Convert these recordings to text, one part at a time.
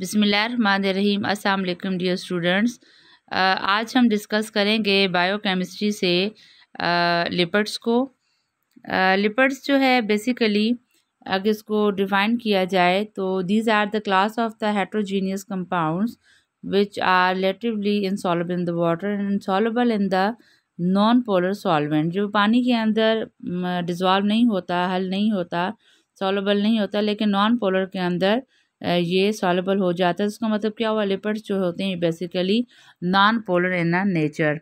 बिस्मिल्लाहिर्रहमानिर्रहीम। अस्सलाम वालेकुम डियर स्टूडेंट्स। आज हम डिस्कस करेंगे बायोकेमिस्ट्री से लिपिड्स को। लिपिड्स जो है बेसिकली अगर इसको डिफ़ाइन किया जाए तो these are the class of the heterogeneous compounds which are relatively insoluble in the water and insoluble in the non polar solvent. जो पानी के अंदर डिज़ोल्व नहीं होता, हल नहीं होता, सॉल्युबल नहीं होता, लेकिन नॉन पोलर के अंदर ये सॉल्युबल हो जाता है। इसका मतलब क्या हुआ, लिपिड्स जो होते हैं basically non polar in nature.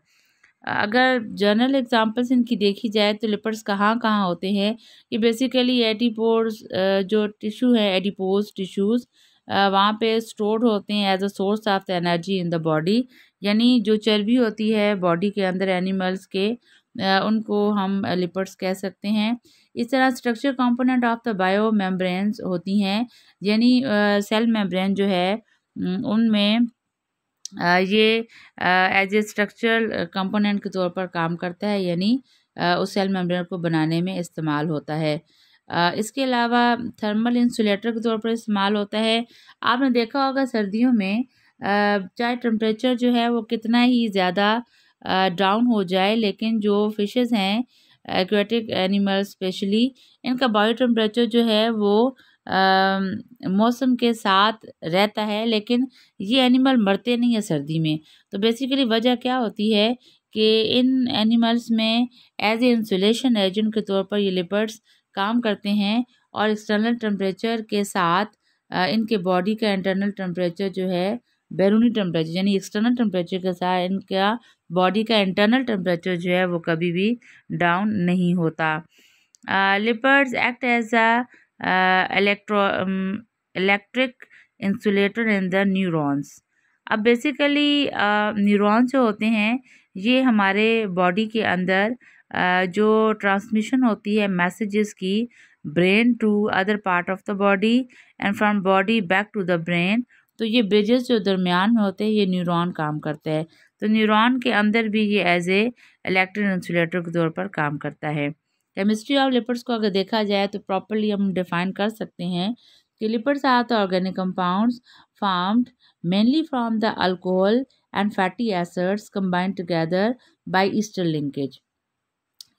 अगर जनरल एग्जांपल्स इनकी देखी जाए तो लिपिड्स कहाँ कहाँ होते हैं, ये बेसिकली एडिपोज जो टिश्यू है, एडिपोज टिश्यूज़ वहाँ पे स्टोर्ड होते हैं as a source of the energy in the body. यानी जो चर्बी होती है बॉडी के अंदर एनिमल्स के, उनको हम लिपिड्स कह सकते हैं। इस तरह structure component of the bio membranes होती हैं, यानी सेल मेम्ब्रेन जो है उनमें ये एज ए स्ट्रक्चरल कंपोनेंट के तौर पर काम करता है, यानी उस सेल मेम्ब्रेन को बनाने में इस्तेमाल होता है। इसके अलावा थर्मल इंसुलेटर के तौर पर इस्तेमाल होता है। आपने देखा होगा सर्दियों में चाहे टेम्परेचर जो है वो कितना ही ज़्यादा डाउन हो जाए, लेकिन जो फिशेस हैं एक्वेटिक एनिमल्स स्पेशली, इनका बॉडी टेम्परेचर जो है वो मौसम के साथ रहता है, लेकिन ये एनिमल मरते नहीं है सर्दी में। तो बेसिकली वजह क्या होती है कि इन एनिमल्स में एज ए इंसुलेशन एजेंट के तौर पर ये लिपिड्स काम करते हैं और एक्सटर्नल टेम्परेचर के साथ इनके बॉडी का इंटरनल टेम्परेचर जो है बैरूनी टेम्परेचर, यानी एक्सटर्नल टेम्परेचर के साथ इनका बॉडी का इंटरनल टेम्परेचर जो है वो कभी भी डाउन नहीं होता। Lipids act as a electric insulator in the neurons. अब बेसिकली न्यूरॉन्स जो होते हैं ये हमारे बॉडी के अंदर जो ट्रांसमिशन होती है मैसेजेस की brain to other part of the body and from body back to the brain, तो ये ब्रिजेस जो दरमियान में होते हैं ये न्यूरॉन काम करता है। तो न्यूरॉन के अंदर भी ये एज ए इलेक्ट्रिक इंसुलेटर के तौर पर काम करता है। केमिस्ट्री ऑफ लिपिड्स को अगर देखा जाए तो प्रॉपर्ली हम डिफाइन कर सकते हैं कि lipids are the organic compounds formed mainly from the alcohol and fatty acids combined together by ester linkage.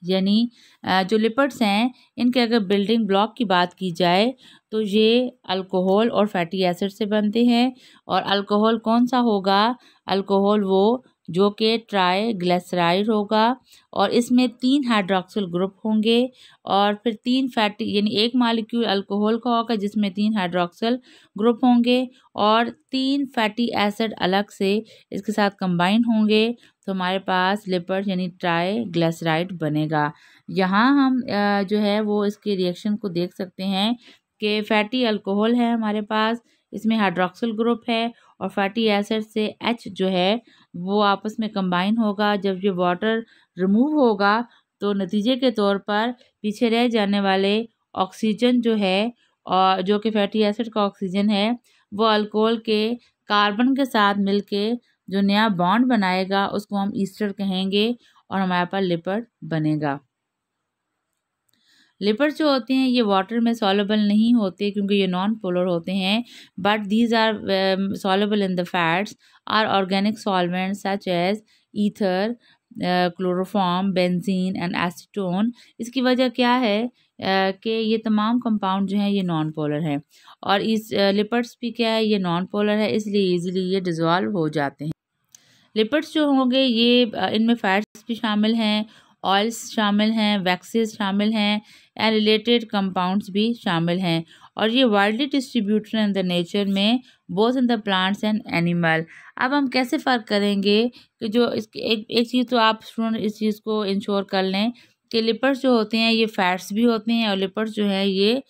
यानी जो लिपिड्स हैं इनके अगर बिल्डिंग ब्लॉक की बात की जाए तो ये अल्कोहल और फैटी एसिड से बनते हैं। और अल्कोहल कौन सा होगा, अल्कोहल वो जो कि ट्राइग्लिसराइड होगा और इसमें 3 हाइड्रॉक्सिल ग्रुप होंगे और फिर 3 फैटी, यानी एक मॉलिक्यूल अल्कोहल का होगा जिसमें 3 हाइड्रॉक्सिल ग्रुप होंगे और 3 फैटी एसिड अलग से इसके साथ कंबाइन होंगे, तो हमारे पास लिपिड यानी ट्राइग्लिसराइड बनेगा। यहाँ हम जो है वो इसके रिएक्शन को देख सकते हैं कि फैटी अल्कोहल है हमारे पास, इसमें हाइड्रॉक्सिल ग्रुप है और फैटी एसिड से H जो है वो आपस में कंबाइन होगा। जब ये वाटर रिमूव होगा तो नतीजे के तौर पर पीछे रह जाने वाले ऑक्सीजन जो है और जो कि फैटी एसिड का ऑक्सीजन है वो अल्कोहल के कार्बन के साथ मिलके जो नया बॉन्ड बनाएगा उसको हम ईस्टर कहेंगे और हमारे पास लिपिड बनेगा। लिपिड्स जो होते हैं ये वाटर में सॉल्युबल नहीं होते क्योंकि ये नॉन पोलर होते हैं, but these are soluble in the fats are organic solvents such as ether, chloroform, benzene and acetone. इसकी वजह क्या है कि ये तमाम कंपाउंड जो हैं ये नॉन पोलर हैं और इस लिपिड्स भी क्या है, ये नॉन पोलर है, इसलिए इजीली ये डिज़ोल्व हो जाते हैं। लिपिड्स जो होंगे ये इनमें फैट्स भी शामिल हैं, ऑयल्स शामिल हैं, वैक्सेस शामिल हैं एंड रिलेटेड कंपाउंड्स भी शामिल हैं और ये widely distributed in the nature में both in the plants and animal. अब हम कैसे फ़र्क करेंगे कि जो इसकी एक चीज़ तो आप स्टूडेंट इस चीज़ को इंश्योर कर लें कि लिपिड्स जो होते हैं ये फैट्स भी होते हैं और लिपिड्स जो है ये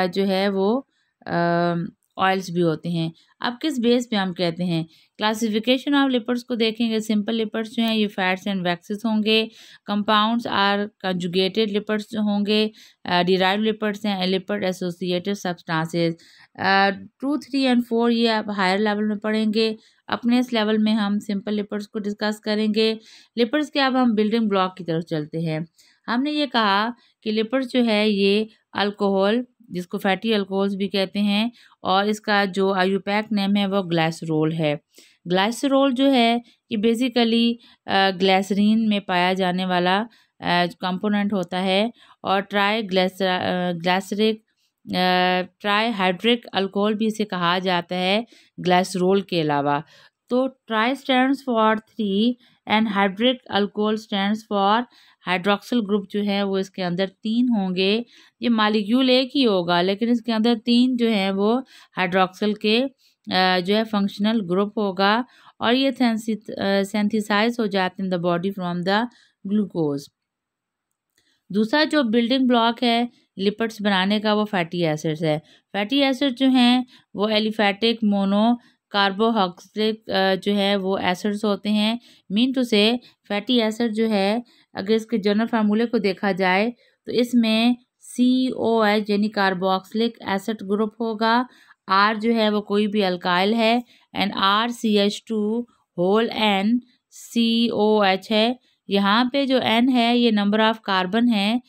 जो है वो ऑयल्स भी होते हैं। अब किस बेस पे हम कहते हैं, क्लासिफिकेशन ऑफ लिपिड्स को देखेंगे। सिंपल लिपिड्स जो हैं ये फैट्स एंड वैक्सेस होंगे, कंपाउंड्स आर कंजुगेटेड लिपिड्स जो होंगे, डिराइव्ड लिपिड्स हैं, लिपिड एसोसिएटेड सब्सटेंसेस। 2, 3 एंड 4 ये आप हायर लेवल में पढ़ेंगे। अपने इस लेवल में हम सिंपल लिपिड्स को डिस्कस करेंगे। लिपिड्स के अब हम बिल्डिंग ब्लॉक की तरफ चलते हैं। हमने ये कहा कि लिपिड्स जो है ये अल्कोहल जिसको फैटी अल्कोहल्स भी कहते हैं, और इसका जो आयुपैक नेम है वो ग्लाइसरोल है। ग्लाइसरोल जो है ये बेसिकली ग्लाइसरीन में पाया जाने वाला कंपोनेंट होता है, और ग्लाइसरिक ट्राईहाइड्रिक अल्कोहल भी इसे कहा जाता है ग्लाइसरोल के अलावा। तो try stands for 3 and hydric alcohol stands for hydroxyl group जो है वो इसके अंदर 3 होंगे। ये मालिक्यूल एक ही होगा लेकिन इसके अंदर 3 जो है वो हाइड्रोक्सिल के जो है फंक्शनल ग्रुप होगा, और ये सेंथिसाइज हो जाते हैं इन the body from the glucose. दूसरा जो बिल्डिंग ब्लॉक है लिपिड्स बनाने का वो फैटी एसिड्स है। फैटी एसिड जो हैं वो एलिफैटिक मोनो कार्बोक्सिलिक जो है वो एसिड्स होते हैं। मीन टू से फैटी एसिड जो है अगर इसके जनरल फार्मूले को देखा जाए तो इसमें COH यानी कार्बोक्सिलिक एसिड ग्रुप होगा। R जो है वो कोई भी अल्काइल है, एंड RCH2 होल NCOH है। यहाँ पे जो N है ये नंबर ऑफ कार्बन है,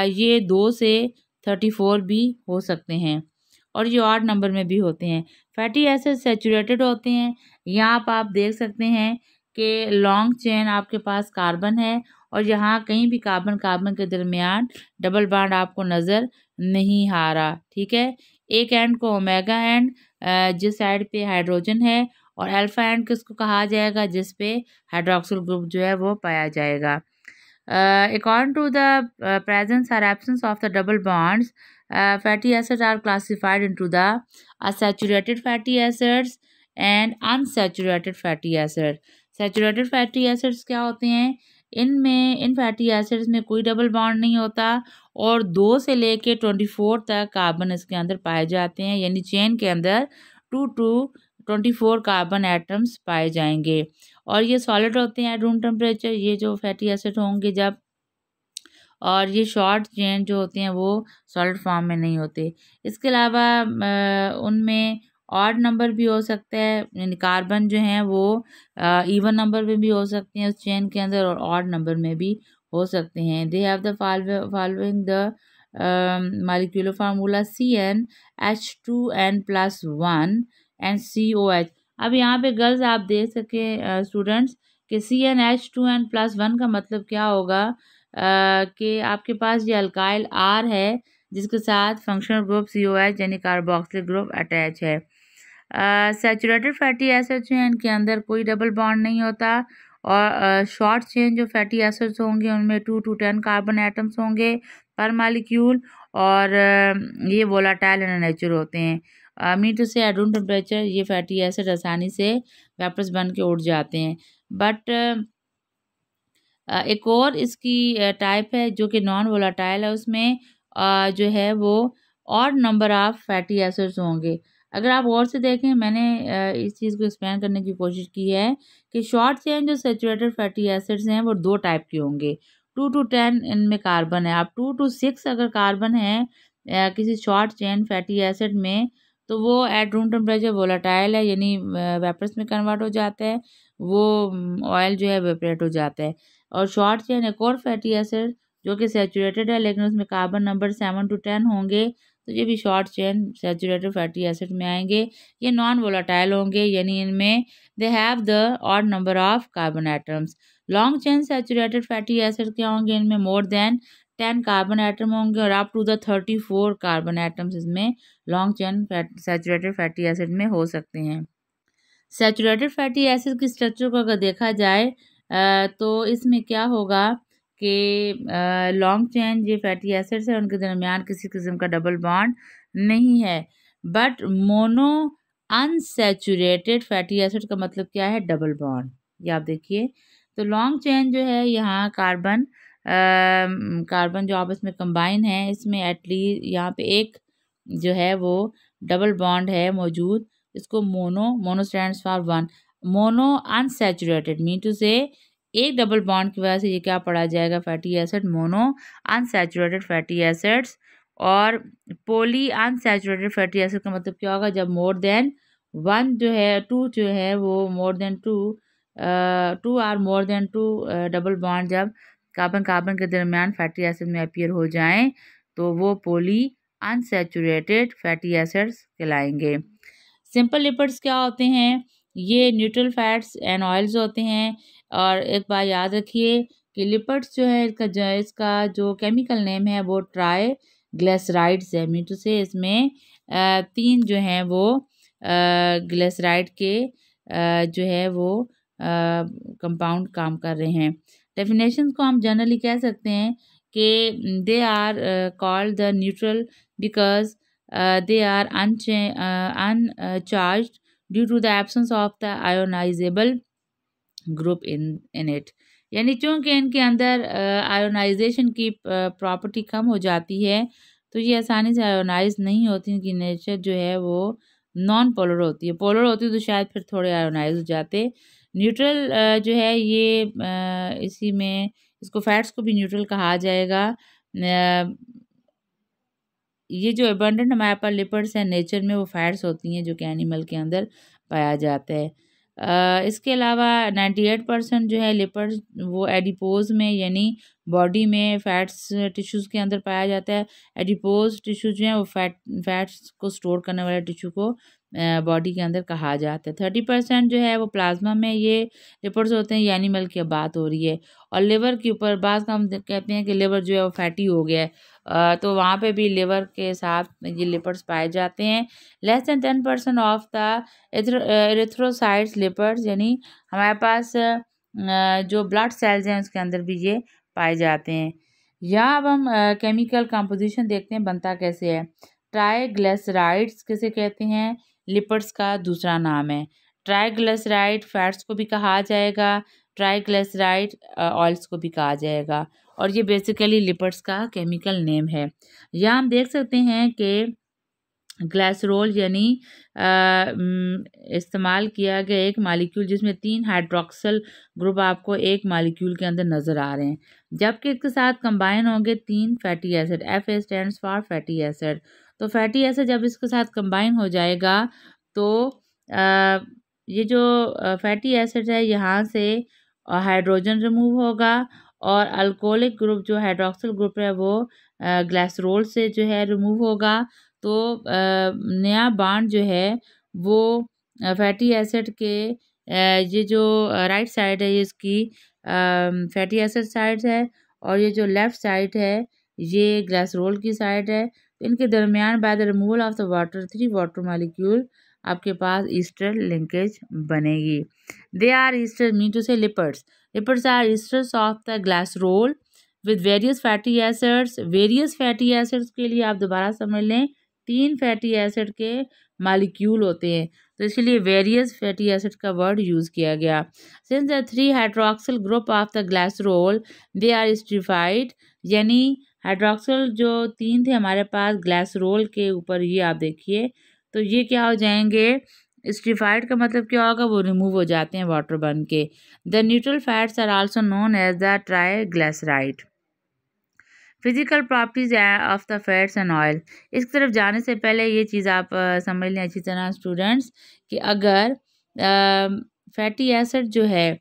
ये 2 से 34 भी हो सकते हैं, और ये ऑड नंबर में भी होते हैं। फैटी एसिड सैचुरेटेड होते हैं। यहाँ पर आप देख सकते हैं कि लॉन्ग चेन आपके पास कार्बन है, और यहाँ कहीं भी कार्बन कार्बन के दरमियान डबल बॉन्ड आपको नज़र नहीं आ रहा। ठीक है, एक एंड को ओमेगा एंड जिस साइड पे हाइड्रोजन है, और अल्फा एंड किसको कहा जाएगा जिस पे हाइड्रोक्सिल ग्रुप जो है वो पाया जाएगा। अकॉर्डिंग टू द प्रेजेंस और absence of the double bonds, fatty acids are classified into the saturated fatty acids and unsaturated fatty acids. Saturated fatty acids क्या होते हैं? इन फैटी एसिड्स में कोई डबल बॉन्ड नहीं होता, और 2 से लेके 24 तक कार्बन इसके अंदर पाए जाते हैं, यानी चेन के अंदर 2 to 24 कार्बन एटम्स पाए जाएंगे, और ये सॉलिड होते हैं एट रूम टेम्परेचर, ये जो फैटी एसिड होंगे जब, और ये शॉर्ट चेन जो होते हैं वो सॉलिड फॉर्म में नहीं होते। इसके अलावा उनमें ऑड नंबर भी हो सकता है, यानी कार्बन जो हैं वो इवन नंबर में भी हो सकते हैं उस चेन के अंदर, और ऑड नंबर में भी हो सकते हैं। They have the following the molecular formula CnH2n+1 and COH। अब यहाँ पे गर्ल्स आप देख सके स्टूडेंट्स कि CnH2n+1 का मतलब क्या होगा, कि आपके पास ये अल्काइल R है जिसके साथ फंक्शनल ग्रुप COH यानी कार्बोक्सिलिक ग्रुप अटैच है। सैचुरेटेड फैटी एसिड जो हैं इनके अंदर कोई डबल बॉन्ड नहीं होता, और शॉर्ट चेन जो फैटी एसिड्स होंगे उनमें 2 to 10 कार्बन एटम्स होंगे पर मालिक्यूल, और ये वोलाटाइल इन नेचर होते हैं। मीन टू से एट रूम टेम्परेचर ये फैटी एसिड आसानी से वेपर्स बन के उड़ जाते हैं। बट एक और इसकी टाइप है जो कि नॉन वोलाटाइल है, उसमें जो है वो odd number of fatty acids होंगे। अगर आप और से देखें, मैंने इस चीज़ को एक्सप्लेन करने की कोशिश की है कि शॉर्ट चेन जो सैचुरेटेड फैटी एसिड्स हैं वो 2 टाइप के होंगे। 2 to 10 इनमें कार्बन है। आप 2 to 6 अगर कार्बन है किसी शॉर्ट चेन फैटी एसिड में, तो वो एट रूम टेम्परेचर वोलाटाइल है, यानी वेपर्स में कन्वर्ट हो जाता है, वो ऑयल जो है वेपरेट हो जाता है। और शॉर्ट चेन एक और फैटी एसिड जो कि सैचुरेटेड है लेकिन उसमें कार्बन नंबर 7 to 10 होंगे, तो ये भी short chain saturated fatty acid में आएंगे। ये नॉन वोलाटाइल होंगे, यानी इनमें they have the odd number of carbon atoms. Long chain saturated fatty acid क्या होंगे, इनमें मोर देन 10 कार्बन एटम होंगे, और up to the 34 carbon atoms इसमें long chain saturated fatty acid में हो सकते हैं। सैचुरेटेड फैटी एसिड की स्ट्रक्चर को अगर देखा जाए तो इसमें क्या होगा कि लॉन्ग चेन ये फैटी एसिड्स है उनके दरमियान किसी किस्म का डबल बॉन्ड नहीं है, but mono unsaturated fatty acid का मतलब क्या है, डबल बॉन्ड। ये आप देखिए, तो लॉन्ग चेन जो है यहाँ कार्बन जो आपस में कंबाइन है, इसमें एटलीस्ट यहाँ पे एक जो है वो डबल बॉन्ड है मौजूद, इसको mono stands for 1। Mono unsaturated mean to से एक डबल बॉन्ड की वजह से ये क्या पढ़ा जाएगा, fatty acid mono unsaturated fatty acids. और पॉली अनसैचुरेटेड फैटी एसिड का मतलब क्या होगा, जब मोर देन 1 जो है 2 जो है वो more than 2 or more than 2 double bond जब कार्बन कार्बन के दरमियान फैटी एसिड में अपीयर हो जाएं तो वो पॉली अनसैचुरेटेड फैटी एसिड्स कहलाएंगे। सिंपल लिपिड्स क्या होते हैं? ये न्यूट्रल फैट्स एंड ऑयल्स होते हैं। और एक बात याद रखिए कि लिपिड्स जो है इसका जो केमिकल नेम है वो ट्राई ग्लिसराइड्स है। मीन टू से इसमें 3 जो हैं वो ग्लिसराइड के जो है वो कंपाउंड काम कर रहे हैं। डेफिनेशन को हम जनरली कह सकते हैं कि they are called the neutral because they are uncharged due to the absence of the ionizable group in it। यानी चूंकि इनके अंदर आयोनाइजेशन की प्रॉपर्टी कम हो जाती है तो ये आसानी से आयोनाइज नहीं होती। इनकी नेचर जो है वो नॉन पोलर होती है। पोलर होती तो शायद फिर थोड़े आयोनाइज हो जाते। न्यूट्रल जो है ये इसी में इसको फैट्स को भी न्यूट्रल कहा जाएगा। ये जो एबंडेंट हमारे पास लिपिड्स हैं नेचर में वो फैट्स होती हैं जो कि एनिमल के अंदर पाया जाता है। इसके अलावा 98% जो है लिपिड्स वो एडिपोज में यानी बॉडी में फैट्स टिश्यूज़ के अंदर पाया जाता है। एडिपोज टिश्यू जो है वो फैट्स को स्टोर करने वाले टिश्यू को बॉडी के अंदर कहा जाता है। 30% जो है वो प्लाज्मा में ये लिपिड्स होते हैं। ये एनिमल की बात हो रही है। और लिवर के ऊपर बात हम कहते हैं कि लिवर जो है वो फैटी हो गया है तो वहाँ पे भी लिवर के साथ ये लिपिड्स पाए जाते हैं। Less than 10% of the erythrocytes lipids यानी हमारे पास जो ब्लड सेल्स हैं उसके अंदर भी ये पाए जाते हैं। यहाँ अब हम केमिकल कंपोजिशन देखते हैं बनता कैसे है। ट्राइग्लिसराइड्स किसे कहते हैं? लिपिड्स का दूसरा नाम है। ट्राइग्लिसराइड फैट्स को भी कहा जाएगा, ट्राइग्लिसराइड ऑयल्स को भी कहा जाएगा और ये बेसिकली लिपिड्स का केमिकल नेम है। यहाँ हम देख सकते हैं कि ग्लिसरॉल यानी इस्तेमाल किया गया एक मालिक्यूल जिसमें 3 हाइड्रोक्सिल ग्रुप आपको एक मालिक्यूल के अंदर नज़र आ रहे हैं, जबकि इसके साथ कंबाइन होंगे 3 fatty acid. FA stands for fatty acid. तो फैटी एसिड जब इसके साथ कंबाइन हो जाएगा तो ये जो फैटी एसिड है यहाँ से हाइड्रोजन रिमूव होगा और अल्कोहलिक ग्रुप जो हाइड्रोक्सिल ग्रुप है वो ग्लिसरॉल से जो है रिमूव होगा। तो नया बॉन्ड जो है वो फैटी एसिड के ये जो राइट साइड है ये इसकी फैटी एसिड साइड है और ये जो लेफ़्ट साइड है ये ग्लिसरॉल की साइड है। तो इनके दरमियान by the removal of the water 3 water molecule आपके पास ईस्टर लिंकेज बनेगी। They are ester mean to say lipids. Lipids are esters of the glycerol with various fatty acids. Various fatty acids के लिए आप दोबारा समझ लें 3 फैटी एसिड के मॉलिक्यूल होते हैं तो इसलिए वेरियस फैटी एसिड का वर्ड यूज़ किया गया। Since the 3 hydroxyl group of the glycerol they are esterified यानी हाइड्रोक्सिल जो 3 थे हमारे पास ग्लिसरॉल के ऊपर ये आप देखिए तो ये क्या हो जाएंगे स्ट्रिफाइड का मतलब क्या होगा वो रिमूव हो जाते हैं वाटर बन के। The neutral fats are also known as the triglyceride. Physical properties of the fats and oil. इस तरफ जाने से पहले ये चीज़ आप समझ लें अच्छी तरह स्टूडेंट्स कि अगर फैटी एसिड जो है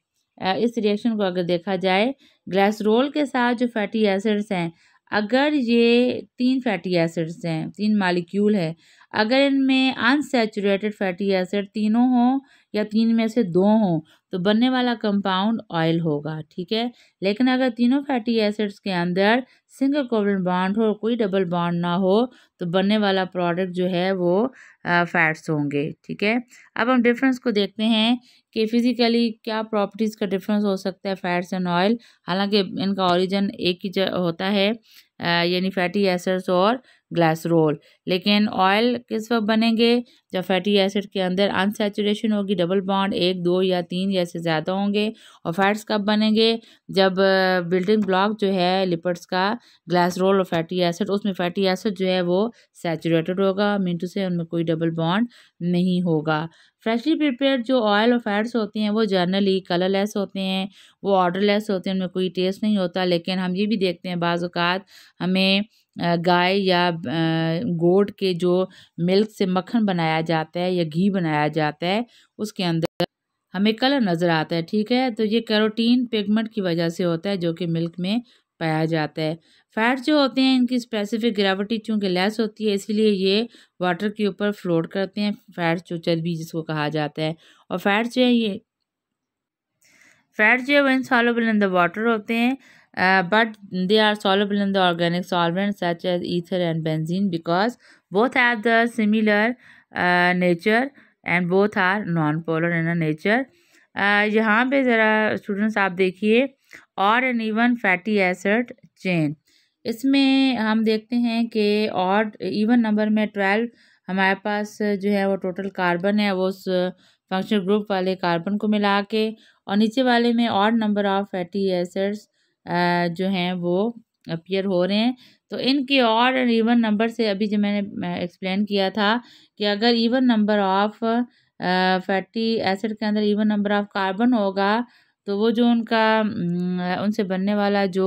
इस रिएक्शन को अगर देखा जाए ग्लिसरॉल के साथ जो फैटी एसिड्स हैं अगर ये 3 फैटी एसिड्स हैं 3 मॉलिक्यूल है अगर इनमें अनसैचुरेटेड फैटी एसिड तीनों हों या 3 में से 2 हों तो बनने वाला कंपाउंड ऑयल होगा। ठीक है, लेकिन अगर तीनों फैटी एसिड्स के अंदर सिंगल कोवलेंट बॉन्ड हो कोई डबल बॉन्ड ना हो तो बनने वाला प्रोडक्ट जो है वो फैट्स होंगे। ठीक है, अब हम डिफरेंस को देखते हैं कि फिजिकली क्या प्रॉपर्टीज़ का डिफरेंस हो सकता है फैट्स एंड ऑयल। हालांकि इनका ओरिजिन एक ही होता है यानी फैटी एसिड्स और ग्लिसरॉल, लेकिन ऑयल किस वक्त बनेंगे जब फैटी एसिड के अंदर अनसैचुरेशन होगी डबल बॉन्ड 1 2 या 3 या से ज़्यादा होंगे। और फैट्स कब बनेंगे जब बिल्डिंग ब्लॉक जो है लिपिड्स का ग्लिसरॉल और फैटी एसिड उसमें फैटी एसिड जो है वो सैचुरेटेड होगा मीन टू से उनमें कोई डबल बॉन्ड नहीं होगा। फ्रेशली प्रिपेयर्ड जो ऑयल और फैट्स होते हैं वो जनरली कलरलेस होते हैं, वो ऑर्डरलेस होते हैं, उनमें कोई टेस्ट नहीं होता। लेकिन हम ये भी देखते हैं बाज़ औक़ात हमें गाय या गोट के जो मिल्क से मक्खन बनाया जाता है या घी बनाया जाता है उसके अंदर हमें कलर नज़र आता है। ठीक है, तो ये कैरोटीन पिगमेंट की वजह से होता है जो कि मिल्क में पाया जाता है। फैट जो होते हैं इनकी स्पेसिफिक ग्रेविटी चूँकि लेस होती है, इसलिए ये वाटर के ऊपर फ्लोट करते हैं, फैट जो चर्बी जिसको कहा जाता है। और फैट जो है वो insoluble इन द वाटर होते हैं, but they are soluble in the organic solvents such as ether and benzene because both have the similar nature and both are non-polar in nature. यहाँ पे ज़रा स्टूडेंट्स आप देखिए और an even fatty acid chain, इसमें हम देखते हैं कि ऑड इवन नंबर में 12 हमारे पास जो है वो टोटल कार्बन है, वो उस फंक्शनल ग्रुप वाले कार्बन को मिला के, और नीचे वाले में odd number of fatty acids जो हैं वो अपीयर हो रहे हैं। तो इनके ऑड एंड इवन नंबर से अभी जो मैंने एक्सप्लेन किया था कि अगर even number of fatty acid के अंदर इवन नंबर ऑफ कार्बन होगा तो वो जो उनका उनसे बनने वाला जो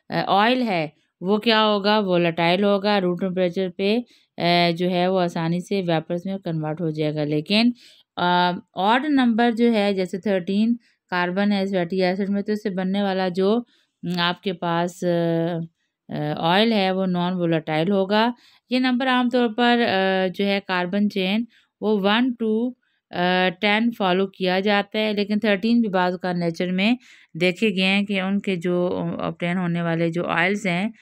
ऑयल है वो क्या होगा, वोलेटाइल होगा, रूम टेम्परेचर पे जो है वो आसानी से वेपर्स में कन्वर्ट हो जाएगा। लेकिन ऑड नंबर जो है जैसे 13 कार्बन है इस फैटी एसिड में, तो इससे बनने वाला जो आपके पास ऑयल है वो नॉन वोलेटाइल होगा। ये नंबर आमतौर पर जो है कार्बन चेन वो 1 to 10 फॉलो किया जाता है, लेकिन 13 भी बाज़ का नेचर में देखे गए हैं कि उनके जो ऑब्टेन होने वाले जो ऑयल्स हैं,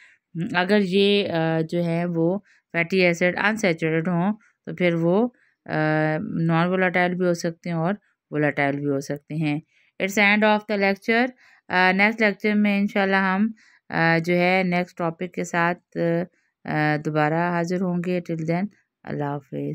अगर ये जो है वो फैटी एसिड अनसैचुरेटेड हों तो फिर वो नॉन वोलेटाइल भी हो सकते हैं और वोलेटाइल भी हो सकते हैं। It's end of the lecture. Next lecture में इंशाल्लाह हम जो है नेक्स्ट टॉपिक के साथ दोबारा हाज़िर होंगे। टिल देन अल्लाह हाफ़िज़।